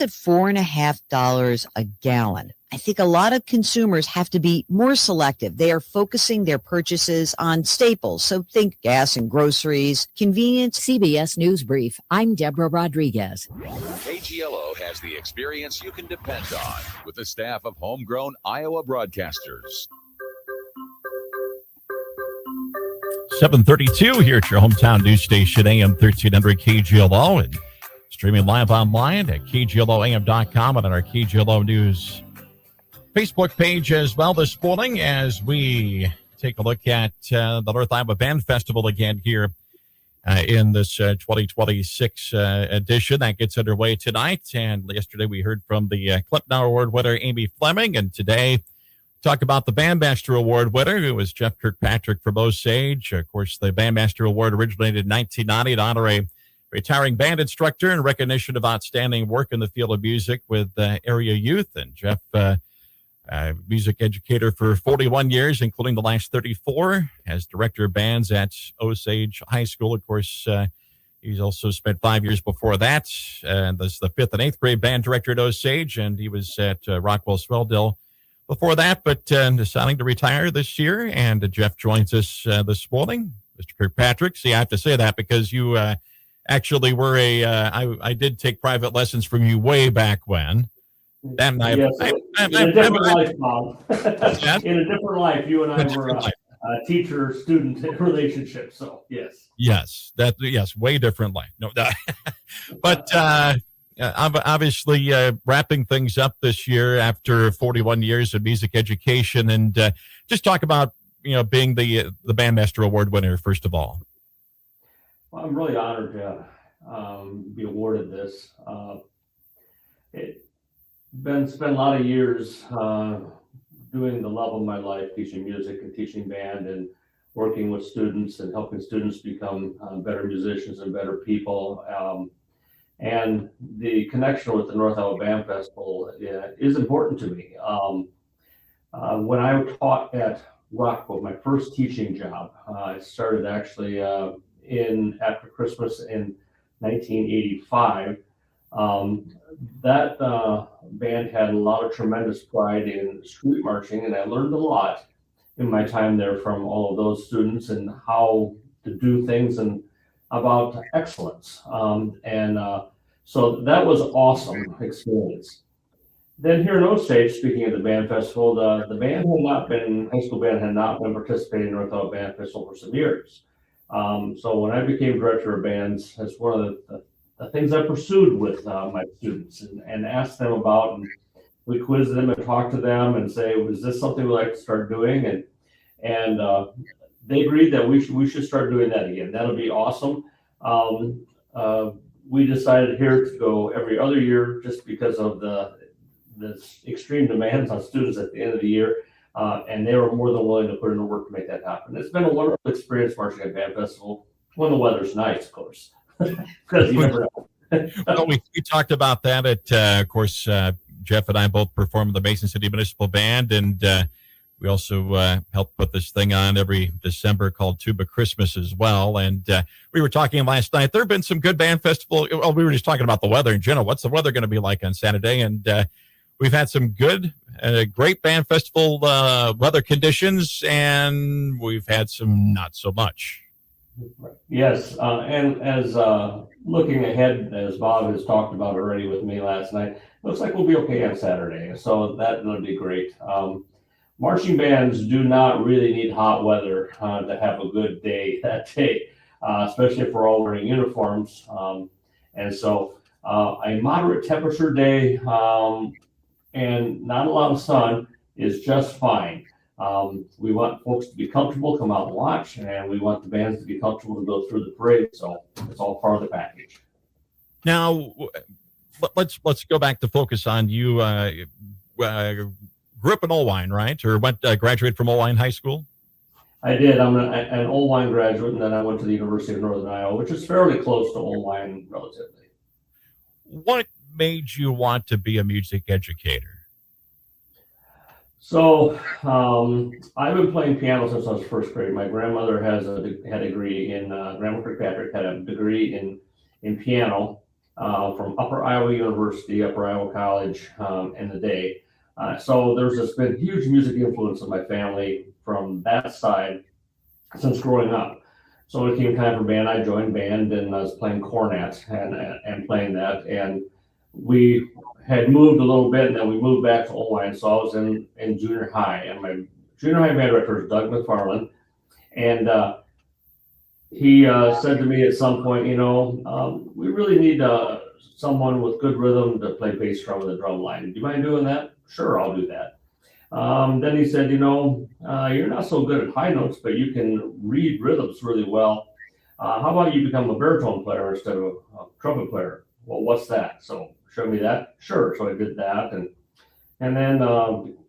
at $4.50 a gallon. I think a lot of consumers have to be more selective. They are focusing their purchases on staples. So think gas and groceries, convenience. CBS News Brief. I'm Deborah Rodriguez. KGLO has the experience you can depend on with the staff of homegrown Iowa broadcasters. 7:32 here at your hometown news station, AM 1300 KGLO, and streaming live online at KGLOAM.com and on our KGLO News Facebook page as well this morning as we take a look at the North Iowa Band Festival again here in this 2026 edition. That gets underway tonight. And yesterday we heard from the Clinton Award winner, Amy Fleming. And today, talk about the Bandmaster Award winner, who was Jeff Kirkpatrick from Osage. Of course, the Bandmaster Award originated in 1990 to honor a retiring band instructor in recognition of outstanding work in the field of music with area youth. And Jeff, music educator for 41 years, including the last 34 as director of bands at Osage High School. Of course, he's also spent 5 years before that as the 5th and 8th grade band director at Osage, and he was at Rockwell Swelldale before that, but deciding to retire this year. And Jeff joins us this morning. Mr. Kirkpatrick, see, I have to say that because you actually were I did take private lessons from you way back when. In a different life, Bob. In a different life, you and I were a teacher-student relationship. So yes, way different life. No, but obviously wrapping things up this year after 41 years of music education, and just talk about being the Bandmaster Award winner first of all. Well, I'm really honored to be awarded this. Spent a lot of years doing the love of my life, teaching music and teaching band and working with students and helping students become better musicians and better people. And the connection with the North Iowa Band Festival is important to me. When I taught at Rockwell, my first teaching job, I started actually after Christmas in 1985. That band had a lot of tremendous pride in street marching, and I learned a lot in my time there from all of those students and how to do things and about excellence. So that was an awesome experience. Then here in Osage, speaking of the band festival, the high school band had not been participating in the North Iowa Band Festival for some years. So when I became director of bands, that's one of the things I pursued with my students and asked them about, and we quizzed them and talked to them and say, is this something we'd like to start doing? And they agreed that we should start doing that again. That'll be awesome. We decided here to go every other year just because of the extreme demands on students at the end of the year. And they were more than willing to put in the work to make that happen. It's been a wonderful experience marching at Band Festival when the weather's nice, of course. Because you never know. Well, we talked about that at, of course, Jeff and I both perform the Mason City Municipal Band, and we also help put this thing on every December called Tuba Christmas as well. And we were talking last night, there have been some good band festival. Well, we were just talking about the weather in general. What's the weather going to be like on Saturday? And we've had some good, great band festival weather conditions, and we've had some not so much. Yes, and as looking ahead, as Bob has talked about already with me last night, looks like we'll be okay on Saturday. So that'll be great. Marching bands do not really need hot weather to have a good day that day, especially if we're all wearing uniforms. And so a moderate temperature day and not a lot of sun is just fine. We want folks to be comfortable, come out and watch, and we want the bands to be comfortable to go through the parade. So it's all part of the package. Now, let's go back to focus on you. Grew up in Olwine, right? Or graduated from Olwine High School? I did. I'm an Olwine graduate, and then I went to the University of Northern Iowa, which is fairly close to Olwine relatively. What made you want to be a music educator? So I've been playing piano since I was first grade. My grandmother had a degree in Grandma Kirkpatrick had a degree in piano. from Upper Iowa University, Upper Iowa College in the day. So there's this been huge music influence in my family from that side since growing up. So when it came time for band, I joined band and I was playing cornet and playing that. And we had moved a little bit and then we moved back to Oline. So I was in junior high, and my junior high band director is Doug McFarland. And he said to me at some point, we really need someone with good rhythm to play bass drum with the drum line. Do you mind doing that? Sure, I'll do that. Then he said, you're not so good at high notes, but you can read rhythms really well. How about you become a baritone player instead of a trumpet player? Well, what's that? So show me that. Sure. So I did that, and then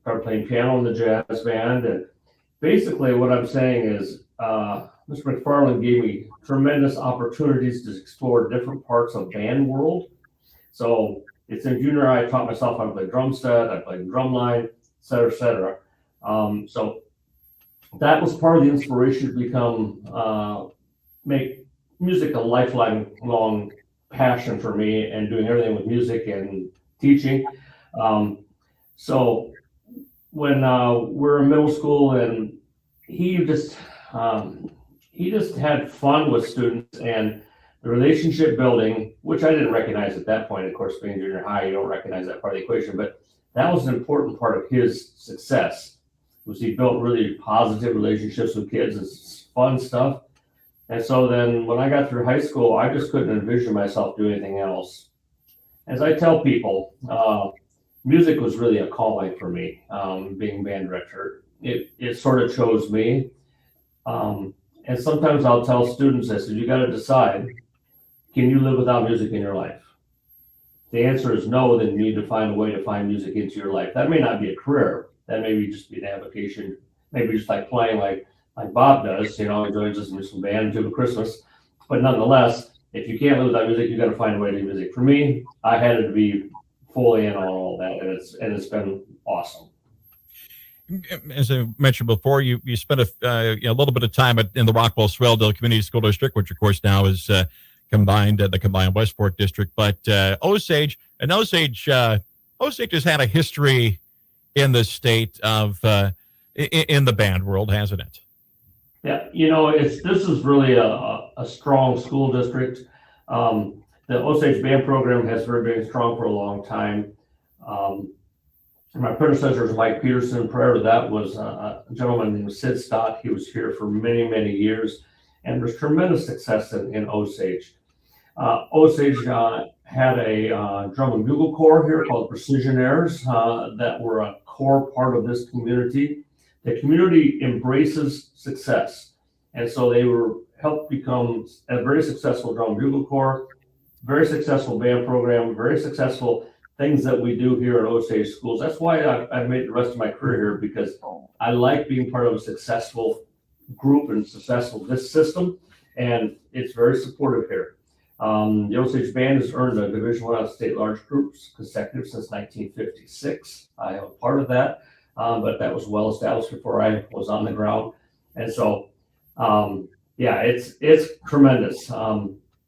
started playing piano in the jazz band. And basically, what I'm saying is, Mr. McFarland gave me tremendous opportunities to explore different parts of band world. So it's in junior high, I taught myself how to play drum set, I played drum line, et cetera, et cetera. So that was part of the inspiration to become, make music a lifelong passion for me, and doing everything with music and teaching. So when we're in middle school, and he just had fun with students and the relationship building, which I didn't recognize at that point. Of course, being junior high, you don't recognize that part of the equation, but that was an important part of his success. Was he built really positive relationships with kids and fun stuff. And so then when I got through high school, I just couldn't envision myself doing anything else. As I tell people, music was really a calling for me, being band director. It sort of chose me. And sometimes I'll tell students, I said, you got to decide, can you live without music in your life? If the answer is no, then you need to find a way to find music into your life. That may not be a career. That may just be an avocation. Maybe just like playing like Bob does, he joins us in some band until Christmas. But nonetheless, if you can't live without music, you got to find a way to do music. For me, I had to be fully in on all that, and it's been awesome. As I mentioned before, you spent a little bit of time in the Rockwell-Swelldale Community School District, which of course now is the combined Westport District. But Osage has had a history in the state of in the band world, hasn't it? Yeah, this is really a strong school district. The Osage band program has been strong for a long time. My predecessor was Mike Peterson. Prior to that was a gentleman named Sid Stott. He was here for many, many years, and there's tremendous success in Osage. Osage had a drum and bugle corps here called Precisionaires that were a core part of this community. The community embraces success, and so they helped become a very successful drum and bugle corps, very successful band program, very successful things that we do here at Osage schools. That's why I've made the rest of my career here, because I like being part of a successful group and successful this system, and it's very supportive here. The Osage Band has earned a Division I state large groups consecutive since 1956. I am a part of that, but that was well established before I was on the ground, and so it's tremendous.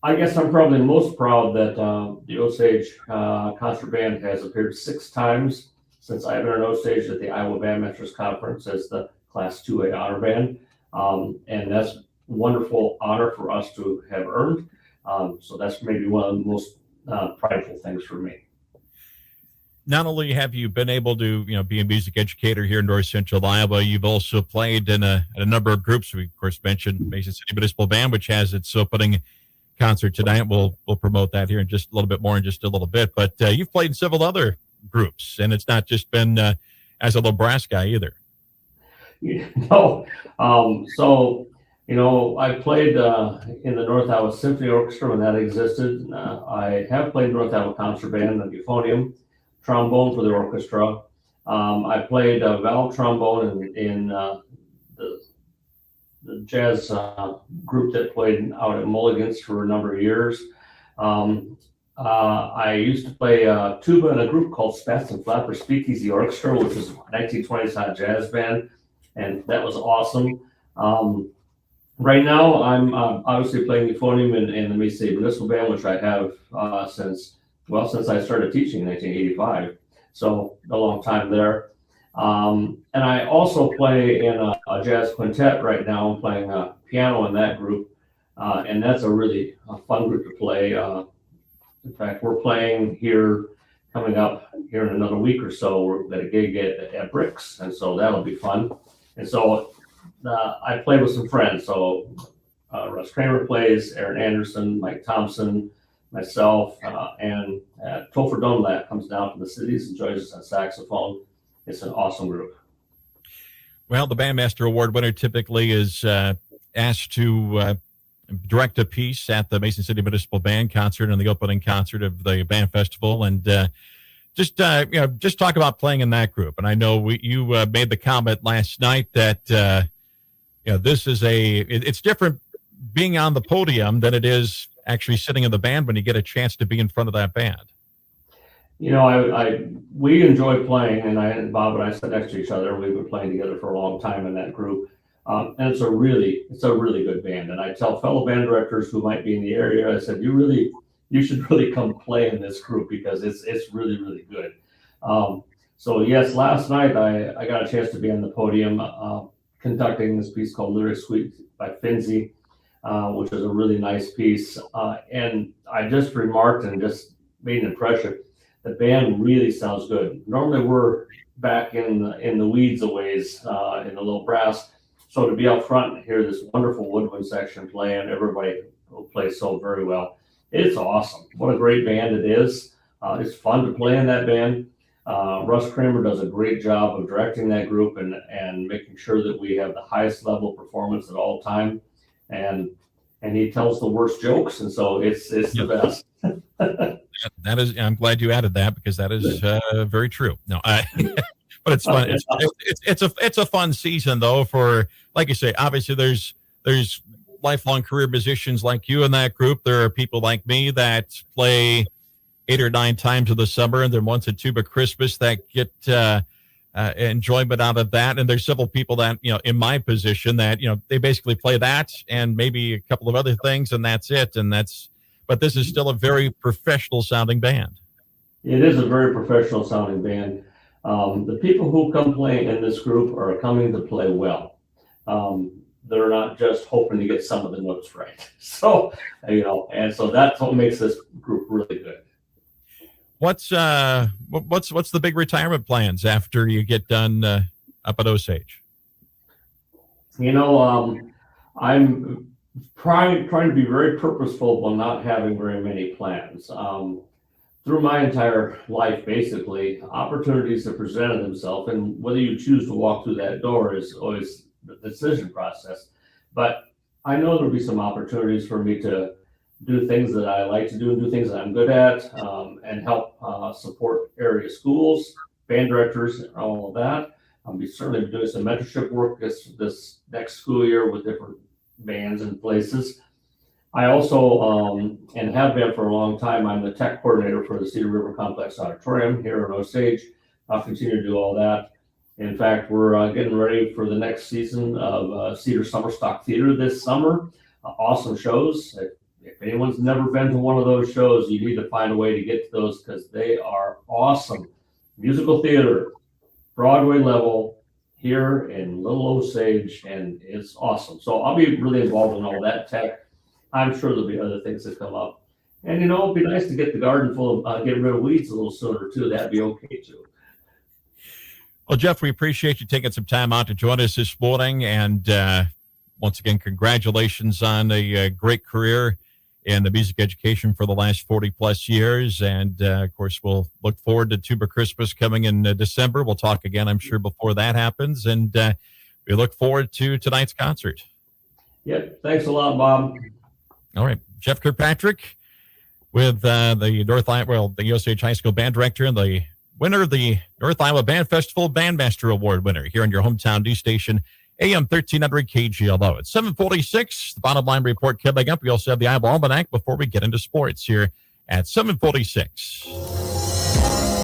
I guess I'm probably most proud that the Osage Concert Band has appeared 6 times since I've been in Osage at the Iowa Bandmasters Conference as the Class 2A honor band. And that's a wonderful honor for us to have earned. So that's maybe one of the most prideful things for me. Not only have you been able to, be a music educator here in North Central Iowa, you've also played in a number of groups. We, of course, mentioned Mason City Municipal Band, which has its opening concert tonight. We'll promote that here in just a little bit more in just a little bit. But you've played in several other groups, and it's not just been as a little brass guy either. No. I played in the North Iowa Symphony Orchestra when that existed. I have played North Iowa Concert Band, the euphonium, trombone for the orchestra. I played valve trombone in the jazz group that played out at Mulligan's for a number of years. I used to play tuba in a group called Spats and Flapper Speakeasy Orchestra, which was a 1920s hot jazz band, and that was awesome. Right now, I'm obviously playing euphonium in the Mesa Municipal Band, which I have since I started teaching in 1985. So a long time there. And I also play in a jazz quintet right now. I'm playing piano in that group, and that's a really fun group to play. In fact, we're playing here coming up here in another week or so. We're at a gig at Bricks, and so that'll be fun. And so I play with some friends. So Russ Kramer plays, Aaron Anderson, Mike Thompson, myself, and Topher Dunlap comes down from the cities and joins us on saxophone. It's an awesome group. Well, the Bandmaster Award winner typically is asked to direct a piece at the Mason City Municipal Band concert and the opening concert of the band festival, and just talk about playing in that group. And I know you made the comment last night that this is it's different being on the podium than it is actually sitting in the band when you get a chance to be in front of that band. We enjoy playing, and Bob and I sat next to each other. We've been playing together for a long time in that group, and it's a really good band. And I tell fellow band directors who might be in the area, I said, you should really come play in this group because it's really good. So yes, last night I got a chance to be on the podium conducting this piece called Lyric Suite by Finzi, which is a really nice piece. And I just remarked and just made an impression. The band really sounds good. Normally we're back in the weeds a ways in the little brass. So to be up front and hear this wonderful woodwind section play and everybody will play so very well, it's awesome. What a great band it is. It's fun to play in that band. Russ Kramer does a great job of directing that group and making sure that we have the highest level of performance at all time. And he tells the worst jokes, and so it's the best. That is, I'm glad you added that because that is very true. No, but it's fun. It's a fun season though. For like you say, obviously there's lifelong career musicians like you in that group. There are people like me that play 8 or 9 times in the summer, and then once at Tuba Christmas that get enjoyment out of that. And there's several people that in my position that they basically play that and maybe a couple of other things, and that's it. But this is still a very professional sounding band. It is a very professional sounding band. The people who come play in this group are coming to play well. They're not just hoping to get some of the notes right. So, and so that's what makes this group really good. What's the big retirement plans after you get done up at Osage? I'm trying to be very purposeful while not having very many plans. Through my entire life, basically, opportunities have presented themselves, and whether you choose to walk through that door is always the decision process. But I know there'll be some opportunities for me to do things that I like to do and do things that I'm good at, and help support area schools, band directors, and all of that. I'll be certainly doing some mentorship work this next school year with different bands and places. I also, and have been for a long time, I'm the tech coordinator for the Cedar River Complex Auditorium here in Osage. I'll continue to do all that. In fact, we're getting ready for the next season of Cedar Summer Stock Theater this summer. Awesome shows. If anyone's never been to one of those shows, you need to find a way to get to those because they are awesome. Musical theater, Broadway level, here in Little Osage, and it's awesome. So I'll be really involved in all that tech. I'm sure there'll be other things that come up. And, it'd be nice to get the garden full of, get rid of weeds a little sooner, too. That'd be okay, too. Well, Jeff, we appreciate you taking some time out to join us this morning. And once again, congratulations on a great career in the music education for the last 40-plus years. And, of course, we'll look forward to Tuba Christmas coming in December. We'll talk again, I'm sure, before that happens. And we look forward to tonight's concert. Yep. Thanks a lot, Bob. All right. Jeff Kirkpatrick with the Osage High School band director and the winner of the North Iowa Band Festival Bandmaster Award winner here on your hometown news station, AM 1300 KGLO. It's 7:46. The bottom line report coming up. We also have the Iowa Almanac before we get into sports here at 7:46.